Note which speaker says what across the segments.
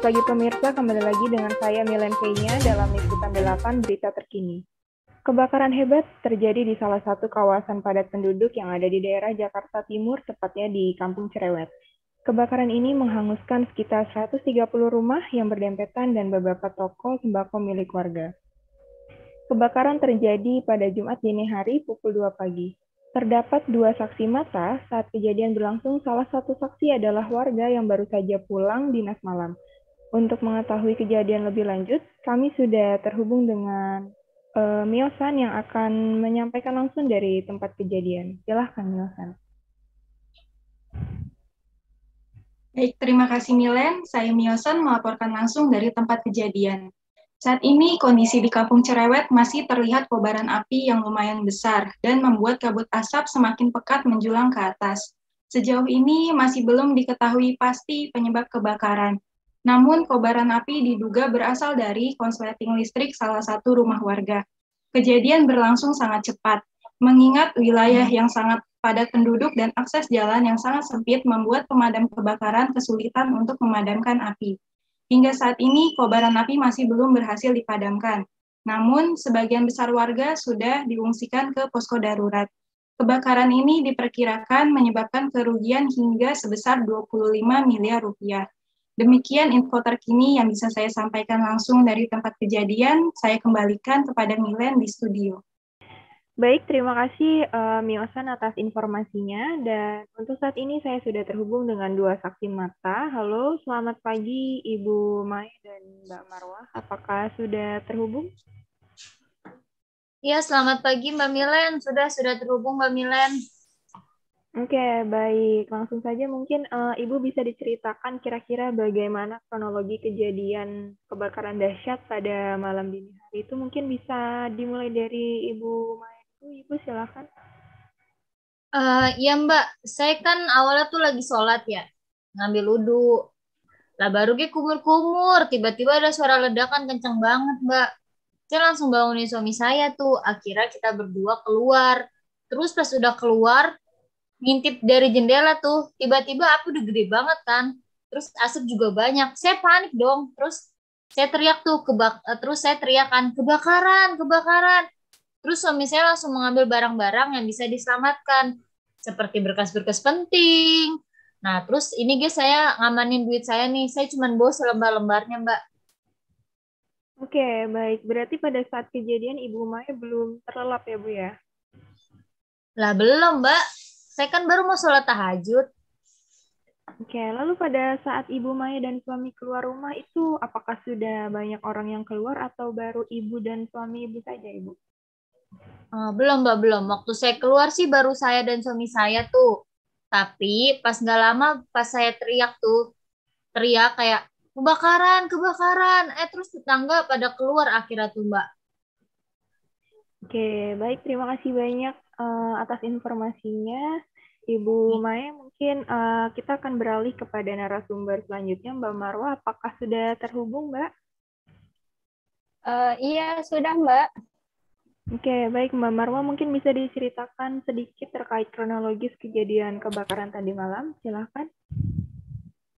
Speaker 1: Selamat pagi pemirsa, kembali lagi dengan saya Milen Kaynya dalam liputan 8 berita terkini. Kebakaran hebat terjadi di salah satu kawasan padat penduduk yang ada di daerah Jakarta Timur, tepatnya di Kampung Cerewet. Kebakaran ini menghanguskan sekitar 130 rumah yang berdempetan dan beberapa toko sembako milik warga. Kebakaran terjadi pada Jumat dini hari pukul 2 pagi. Terdapat 2 saksi mata saat kejadian berlangsung. Salah satu saksi adalah warga yang baru saja pulang dinas malam. Untuk mengetahui kejadian lebih lanjut, kami sudah terhubung dengan Miosan yang akan menyampaikan langsung dari tempat kejadian. Silahkan, Miosan.
Speaker 2: Baik, terima kasih Milen. Saya Miosan melaporkan langsung dari tempat kejadian. Saat ini kondisi di Kampung Cerewet masih terlihat kobaran api yang lumayan besar dan membuat kabut asap semakin pekat menjulang ke atas. Sejauh ini masih belum diketahui pasti penyebab kebakaran. Namun kobaran api diduga berasal dari konsleting listrik salah satu rumah warga. Kejadian berlangsung sangat cepat, mengingat wilayah yang sangat padat penduduk dan akses jalan yang sangat sempit membuat pemadam kebakaran kesulitan untuk memadamkan api. Hingga saat ini, kobaran api masih belum berhasil dipadamkan. Namun, sebagian besar warga sudah diungsikan ke posko darurat. Kebakaran ini diperkirakan menyebabkan kerugian hingga sebesar 25 miliar rupiah. Demikian info terkini yang bisa saya sampaikan langsung dari tempat kejadian. Saya kembalikan kepada Milen di studio.
Speaker 1: Baik, terima kasih Miosan atas informasinya. Dan untuk saat ini saya sudah terhubung dengan 2 saksi mata. Halo, selamat pagi Ibu Mai dan Mbak Marwah. Apakah sudah terhubung?
Speaker 3: Iya, selamat pagi Mbak Milen. Sudah terhubung Mbak Milen.
Speaker 1: Oke, baik. Langsung saja mungkin Ibu bisa diceritakan kira-kira bagaimana kronologi kejadian kebakaran dahsyat pada malam dini hari itu. Mungkin bisa dimulai dari Ibu Mai. Ibu silakan.
Speaker 3: Iya Mbak, saya kan awalnya tuh lagi sholat ya, ngambil wudhu. Lah baru ke kumur-kumur, tiba-tiba ada suara ledakan kenceng banget Mbak. Saya langsung bangunin suami saya tuh, akhirnya kita berdua keluar. Terus pas udah keluar, ngintip dari jendela tuh, tiba-tiba api udah gede banget kan. Terus asap juga banyak, saya panik dong. Terus saya teriak tuh, terus saya teriakan, kebakaran, kebakaran. Terus suami saya langsung mengambil barang-barang yang bisa diselamatkan, seperti berkas-berkas penting. Nah, terus ini guys, saya ngamanin duit saya nih. Saya cuma bawa selembar-lembarnya, Mbak.
Speaker 1: Oke, baik. Berarti pada saat kejadian Ibu Maya belum terlelap ya, Bu ya?
Speaker 3: Lah belum, Mbak. Saya kan baru mau sholat tahajud.
Speaker 1: Oke, lalu pada saat Ibu Maya dan suami keluar rumah itu, apakah sudah banyak orang yang keluar atau baru Ibu dan suami Ibu saja, Ibu?
Speaker 3: Belum, Mbak, belum. Waktu saya keluar sih baru saya dan suami saya tuh. Tapi pas nggak lama, pas saya teriak tuh, teriak kayak, kebakaran, kebakaran. Terus tetangga pada keluar akhirnya tuh, Mbak.
Speaker 1: Oke, baik. Terima kasih banyak atas informasinya. Ibu Maya, mungkin kita akan beralih kepada narasumber selanjutnya, Mbak Marwah. Apakah sudah terhubung, Mbak?
Speaker 4: Iya, sudah Mbak.
Speaker 1: Oke, baik Mbak Marwah, mungkin bisa diceritakan sedikit terkait kronologis kejadian kebakaran tadi malam. Silahkan.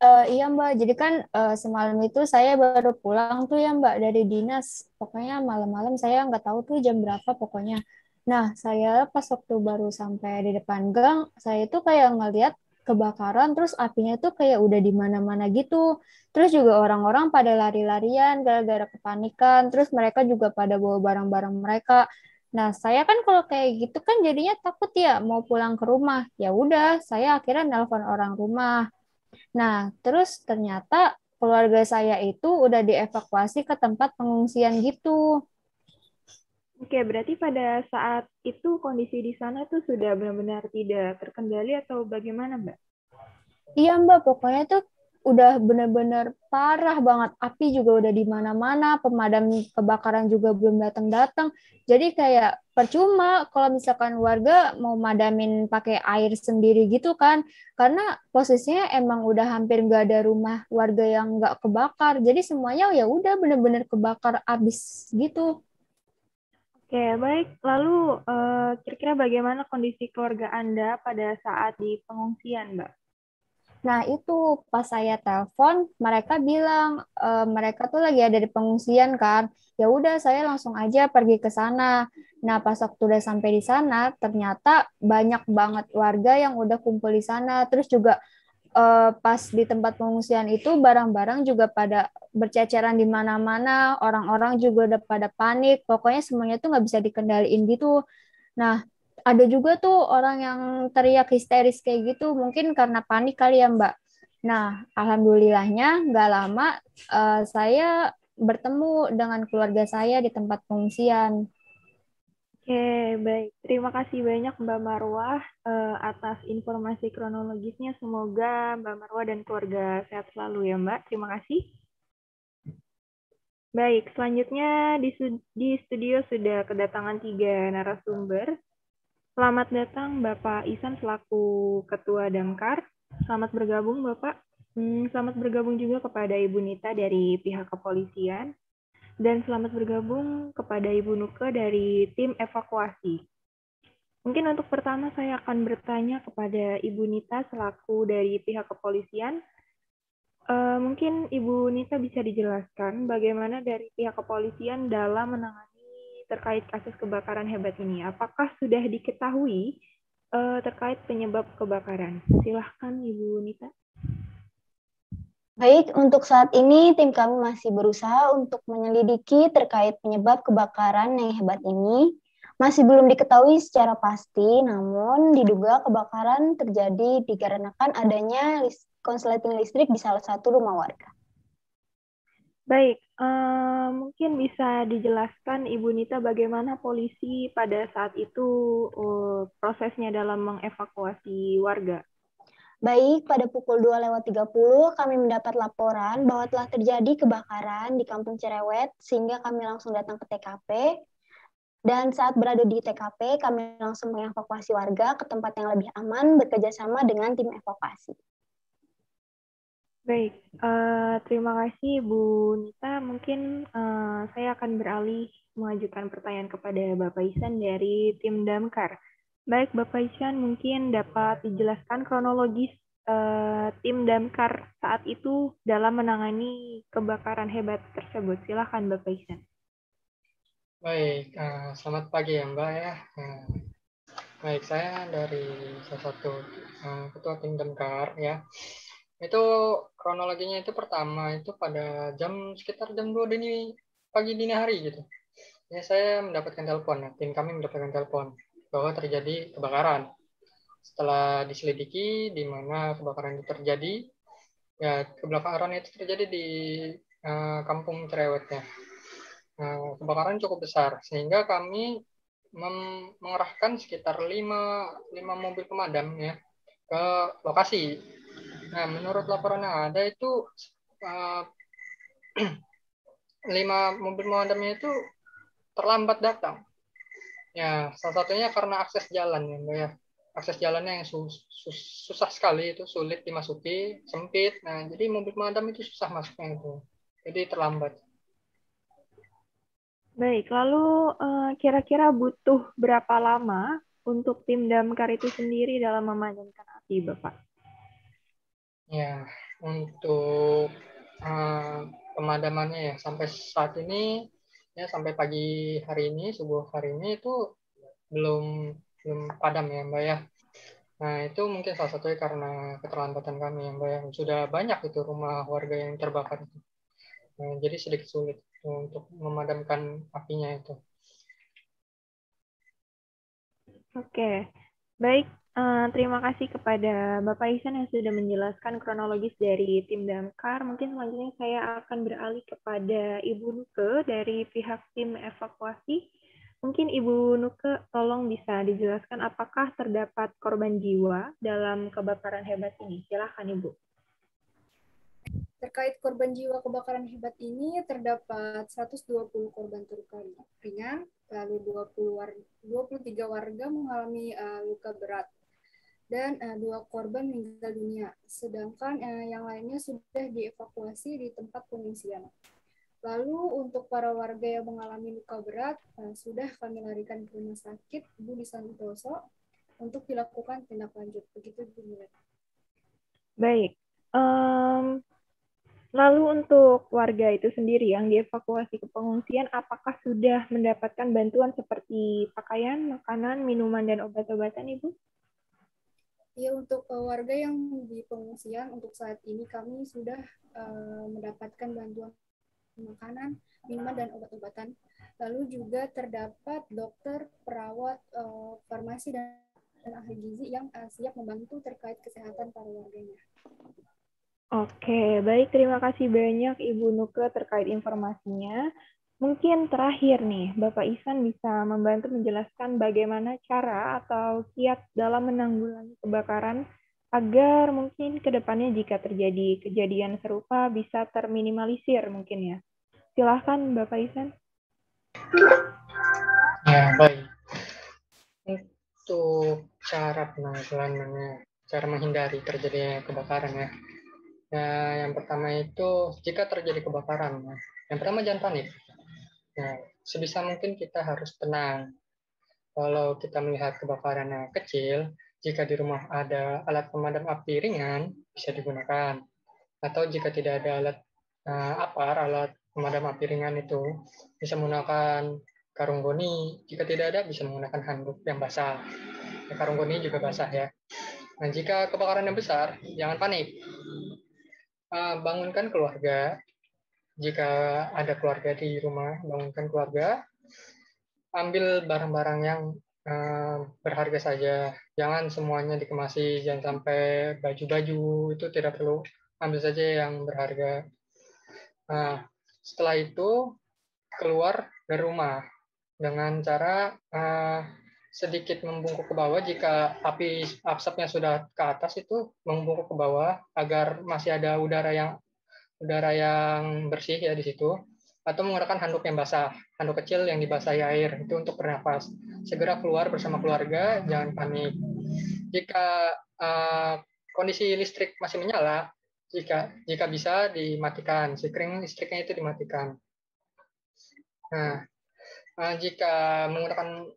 Speaker 4: Iya Mbak, jadi kan semalam itu saya baru pulang tuh ya Mbak dari dinas. Pokoknya malam-malam saya nggak tahu tuh jam berapa pokoknya. Nah, saya pas waktu baru sampai di depan gang, saya itu kayak ngeliat kebakaran, terus apinya tuh kayak udah di mana-mana gitu. Terus juga orang-orang pada lari-larian gara-gara kepanikan, terus mereka juga pada bawa barang-barang mereka. Nah, saya kan kalau kayak gitu kan jadinya takut ya mau pulang ke rumah. Ya udah, saya akhirnya nelpon orang rumah. Nah, terus ternyata keluarga saya itu udah dievakuasi ke tempat pengungsian gitu.
Speaker 1: Oke, berarti pada saat itu kondisi di sana tuh sudah benar-benar tidak terkendali atau bagaimana, Mbak?
Speaker 4: Iya Mbak, pokoknya tuh udah bener-bener parah banget. Api juga udah di mana-mana, pemadam kebakaran juga belum datang-datang. Jadi kayak percuma kalau misalkan warga mau madamin pakai air sendiri gitu kan. Karena posisinya emang udah hampir nggak ada rumah warga yang nggak kebakar. Jadi semuanya ya udah bener-bener kebakar abis gitu.
Speaker 1: Oke, baik. Lalu kira-kira bagaimana kondisi keluarga Anda pada saat di pengungsian, Mbak?
Speaker 4: Nah, itu pas saya telepon, mereka bilang mereka tuh lagi ada di pengungsian kan. Ya udah, saya langsung aja pergi ke sana. Nah, pas waktu udah sampai di sana, ternyata banyak banget warga yang udah kumpul di sana. Terus juga pas di tempat pengungsian itu barang-barang juga pada berceceran di mana-mana, orang-orang juga udah pada panik. Pokoknya semuanya tuh nggak bisa dikendaliin gitu. Nah, ada juga tuh orang yang teriak histeris kayak gitu, mungkin karena panik kali ya, Mbak. Nah, alhamdulillahnya nggak lama saya bertemu dengan keluarga saya di tempat pengungsian.
Speaker 1: Oke, baik. Terima kasih banyak Mbak Marwah atas informasi kronologisnya. Semoga Mbak Marwah dan keluarga sehat selalu ya Mbak. Terima kasih. Baik, selanjutnya di studio sudah kedatangan 3 narasumber. Selamat datang Bapak Isan selaku Ketua Damkar. Selamat bergabung Bapak. Selamat bergabung juga kepada Ibu Nita dari pihak kepolisian. Dan selamat bergabung kepada Ibu Nuke dari tim evakuasi. Mungkin untuk pertama saya akan bertanya kepada Ibu Nita selaku dari pihak kepolisian. Mungkin Ibu Nita bisa dijelaskan bagaimana dari pihak kepolisian dalam menangani terkait kasus kebakaran hebat ini. Apakah sudah diketahui terkait penyebab kebakaran? Silahkan Ibu Nita.
Speaker 5: Baik, untuk saat ini tim kami masih berusaha untuk menyelidiki terkait penyebab kebakaran yang hebat ini. Masih belum diketahui secara pasti, namun diduga kebakaran terjadi dikarenakan adanya konsleting listrik di salah satu rumah warga.
Speaker 1: Baik, mungkin bisa dijelaskan Ibu Nita bagaimana polisi pada saat itu prosesnya dalam mengevakuasi warga.
Speaker 5: Baik, pada pukul 2:30 kami mendapat laporan bahwa telah terjadi kebakaran di Kampung Cerewet, sehingga kami langsung datang ke TKP. Dan saat berada di TKP, kami langsung mengevakuasi warga ke tempat yang lebih aman bekerjasama dengan tim evakuasi.
Speaker 1: Baik, terima kasih Bu Nita. Mungkin saya akan beralih mengajukan pertanyaan kepada Bapak Isan dari tim Damkar. Baik, Bapak Isan mungkin dapat dijelaskan kronologis tim Damkar saat itu dalam menangani kebakaran hebat tersebut. Silakan Bapak Isan.
Speaker 6: Baik, selamat pagi ya Mbak ya. Baik, saya dari salah satu ketua tim Damkar ya. Itu kronologinya itu pertama itu pada sekitar jam 2 pagi dini hari gitu. Ya, saya mendapatkan telepon, tim kami mendapatkan telepon bahwa terjadi kebakaran. Setelah diselidiki di mana kebakaran itu terjadi, ya kebakaran itu terjadi di Kampung Cerewet ya. Kebakaran cukup besar sehingga kami mengerahkan sekitar 5 mobil pemadam ya ke lokasi. Nah, menurut laporan yang ada itu 5 mobil pemadamnya itu terlambat datang. Ya, salah satunya karena akses jalan ya, Mbak ya. Akses jalannya yang susah sekali, itu sulit dimasuki, sempit. Nah, jadi mobil pemadam itu susah masuknya itu. Jadi terlambat.
Speaker 1: Baik, lalu kira-kira butuh berapa lama untuk tim Damkar itu sendiri dalam memadamkan api, Bapak?
Speaker 6: Ya, untuk pemadamannya ya sampai saat ini ya sampai pagi hari ini, subuh hari ini itu belum padam ya Mbak ya. Nah, itu mungkin salah satunya karena keterlambatan kami ya Mbak ya. Sudah banyak itu rumah warga yang terbakar itu. Nah, jadi sedikit sulit untuk memadamkan apinya itu.
Speaker 1: Oke, baik. Terima kasih kepada Bapak Ihsan yang sudah menjelaskan kronologis dari tim Damkar. Mungkin selanjutnya saya akan beralih kepada Ibu Nuke dari pihak tim evakuasi. Mungkin Ibu Nuke tolong bisa dijelaskan apakah terdapat korban jiwa dalam kebakaran hebat ini. Silakan Ibu.
Speaker 7: Terkait korban jiwa kebakaran hebat ini, terdapat 120 korban terluka ringan, lalu 23 warga mengalami luka berat, dan 2 korban meninggal dunia, sedangkan yang lainnya sudah dievakuasi di tempat pengungsian. Lalu untuk para warga yang mengalami luka berat, sudah kami larikan ke rumah sakit Budi Santoso untuk dilakukan tindak lanjut. Begitu Bu Mila.
Speaker 1: Baik. Lalu untuk warga itu sendiri yang dievakuasi ke pengungsian, apakah sudah mendapatkan bantuan seperti pakaian, makanan, minuman, dan obat-obatan, Ibu?
Speaker 7: Ya, untuk warga yang di pengungsian untuk saat ini kami sudah mendapatkan bantuan makanan, minuman, dan obat-obatan. Lalu juga terdapat dokter, perawat, farmasi, dan ahli gizi yang siap membantu terkait kesehatan para warganya.
Speaker 1: Oke, baik. Terima kasih banyak Ibu Nuke terkait informasinya. Mungkin terakhir nih, Bapak Ihsan bisa membantu menjelaskan bagaimana cara atau kiat dalam menanggulangi kebakaran agar mungkin ke depannya jika terjadi kejadian serupa bisa terminimalisir mungkin ya. Silahkan Bapak Ihsan.
Speaker 6: Ya, baik. Untuk cara penanggulangannya, cara menghindari terjadinya kebakaran ya. Nah, yang pertama itu jika terjadi kebakaran, yang pertama jangan panik. Nah, sebisa mungkin kita harus tenang. Kalau kita melihat kebakarannya kecil, jika di rumah ada alat pemadam api ringan, bisa digunakan. Atau jika tidak ada alat pemadam api ringan itu, bisa menggunakan karung goni. Jika tidak ada, bisa menggunakan handuk yang basah. Karung goni juga basah ya. Nah, jika kebakarannya besar, jangan panik. Bangunkan keluarga. Jika ada keluarga di rumah, bangunkan keluarga. Ambil barang-barang yang berharga saja. Jangan semuanya dikemasi, jangan sampai baju-baju itu tidak perlu. Ambil saja yang berharga. Nah, setelah itu keluar dari rumah dengan cara sedikit membungkuk ke bawah. Jika api asapnya sudah ke atas itu membungkuk ke bawah agar masih ada udara yang bersih ya di situ, atau menggunakan handuk yang basah, handuk kecil yang dibasahi air itu untuk bernapas. Segera keluar bersama keluarga, jangan panik. Jika kondisi listrik masih menyala, jika bisa dimatikan, sekring listriknya itu dimatikan. Nah, jika menggunakan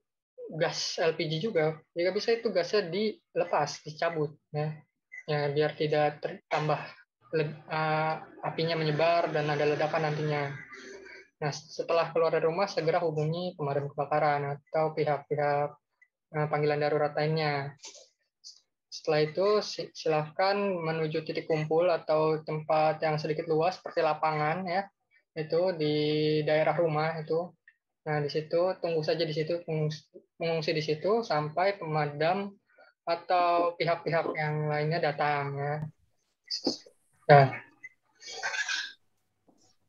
Speaker 6: gas LPG juga, jika bisa itu gasnya dilepas, dicabut, ya biar tidak tambah apinya menyebar dan ada ledakan nantinya. Nah, setelah keluar dari rumah, segera hubungi pemadam kebakaran atau pihak-pihak panggilan darurat lainnya. Setelah itu, silahkan menuju titik kumpul atau tempat yang sedikit luas seperti lapangan ya, itu di daerah rumah itu. Nah, di situ tunggu saja di situ, mengungsi di situ sampai pemadam atau pihak-pihak yang lainnya datang ya. Nah.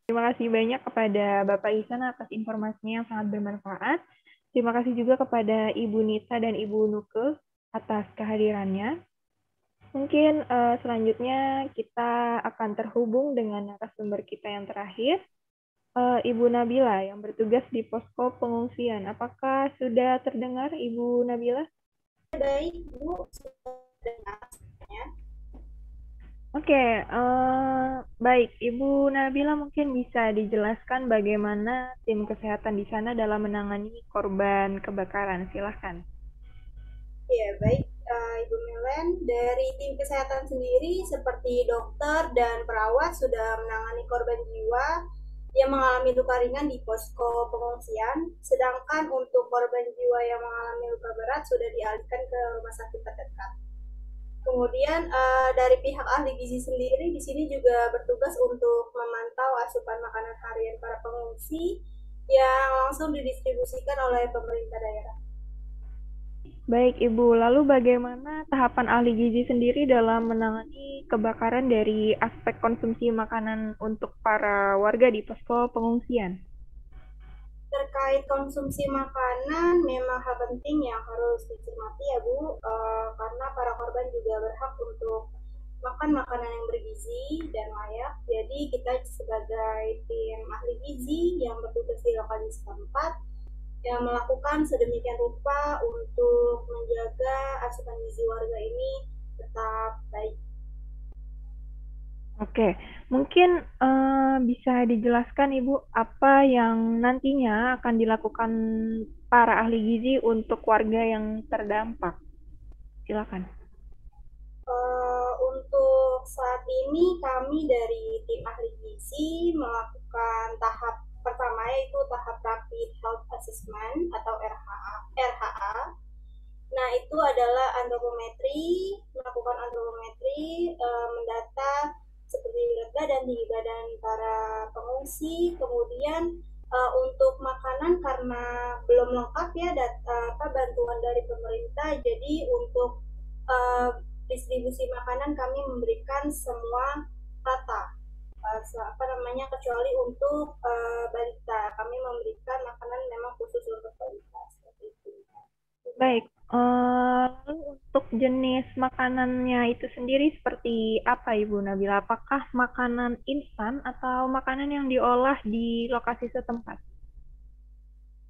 Speaker 1: Terima kasih banyak kepada Bapak Ihsan atas informasinya yang sangat bermanfaat. Terima kasih juga kepada Ibu Nita dan Ibu Nuke atas kehadirannya. Mungkin selanjutnya kita akan terhubung dengan narasumber kita yang terakhir, Ibu Nabila yang bertugas di posko pengungsian. Apakah sudah terdengar Ibu Nabila?
Speaker 8: Baik, Bu. Sudah terdengar.
Speaker 1: Oke, baik. Ibu Nabila mungkin bisa dijelaskan bagaimana tim kesehatan di sana dalam menangani korban kebakaran. Silahkan.
Speaker 8: Ya, baik. Ibu Milen, dari tim kesehatan sendiri seperti dokter dan perawat sudah menangani korban jiwa yang mengalami luka ringan di posko pengungsian, sedangkan untuk korban jiwa yang mengalami luka berat sudah dialihkan ke rumah sakit terdekat. Kemudian dari pihak ahli gizi sendiri di sini juga bertugas untuk memantau asupan makanan harian para pengungsi yang langsung didistribusikan oleh pemerintah daerah.
Speaker 1: Baik Ibu, lalu bagaimana tahapan ahli gizi sendiri dalam menangani kebakaran dari aspek konsumsi makanan untuk para warga di posko pengungsian?
Speaker 8: Terkait konsumsi makanan memang hal penting yang harus dicermati ya Bu, karena para korban juga berhak untuk makan makanan yang bergizi dan layak. Jadi kita sebagai tim ahli gizi yang bertugas di lokasi setempat yang melakukan sedemikian rupa untuk menjaga asupan gizi warga ini tetap baik.
Speaker 1: Oke, mungkin bisa dijelaskan Ibu apa yang nantinya akan dilakukan para ahli gizi untuk warga yang terdampak? Silakan.
Speaker 8: Untuk saat ini kami dari tim ahli gizi melakukan tahap pertama yaitu tahap Rapid Health Assessment atau RHA. Nah, itu adalah antropometri, melakukan antropometri, mendata seperti berat badan, tinggi badan para pengungsi, kemudian untuk makanan karena belum lengkap ya bantuan dari pemerintah, jadi untuk distribusi makanan kami memberikan semua rata, kecuali untuk balita kami memberikan makanan memang khusus untuk balita seperti itu.
Speaker 1: Baik, lalu untuk jenis makanannya itu sendiri seperti apa Ibu Nabila? Apakah makanan instan atau makanan yang diolah di lokasi setempat?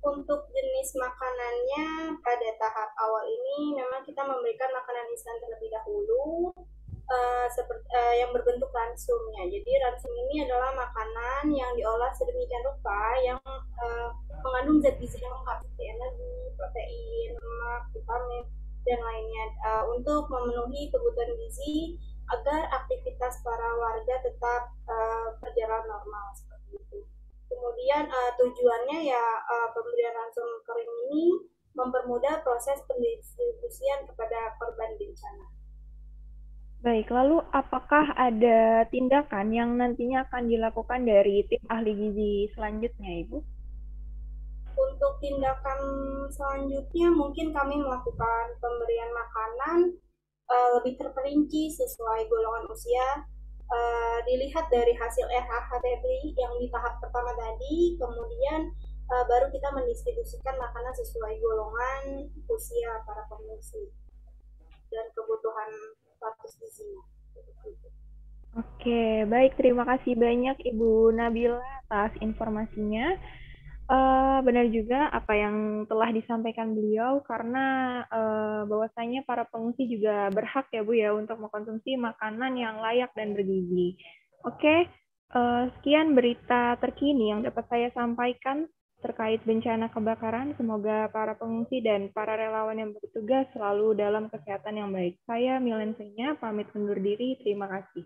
Speaker 8: Untuk jenis makanannya pada tahap awal ini memang kita memberikan makanan instan terlebih dahulu, yang berbentuk ransumnya. Jadi ransum ini adalah makanan yang diolah sedemikian rupa yang mengandung zat gizi yang lengkap seperti energi, protein, lemak, vitamin, dan lainnya untuk memenuhi kebutuhan gizi agar aktivitas para warga tetap berjalan normal seperti itu. Kemudian tujuannya ya pemberian ransum kering ini mempermudah proses pendistribusian kepada korban bencana.
Speaker 1: Baik, lalu apakah ada tindakan yang nantinya akan dilakukan dari tim ahli gizi selanjutnya, Ibu?
Speaker 8: Untuk tindakan selanjutnya mungkin kami melakukan pemberian makanan lebih terperinci sesuai golongan usia, dilihat dari hasil RHHTBI yang di tahap pertama tadi, kemudian baru kita mendistribusikan makanan sesuai golongan usia para pengungsi dan kebutuhan status gizinya.
Speaker 1: Oke, baik. Terima kasih banyak Ibu Nabila atas informasinya. Benar juga apa yang telah disampaikan beliau, karena bahwasanya para pengungsi juga berhak ya Bu ya untuk mengkonsumsi makanan yang layak dan bergizi. Oke, sekian berita terkini yang dapat saya sampaikan terkait bencana kebakaran. Semoga para pengungsi dan para relawan yang bertugas selalu dalam kesehatan yang baik. Saya Milen Senya, pamit undur diri. Terima kasih.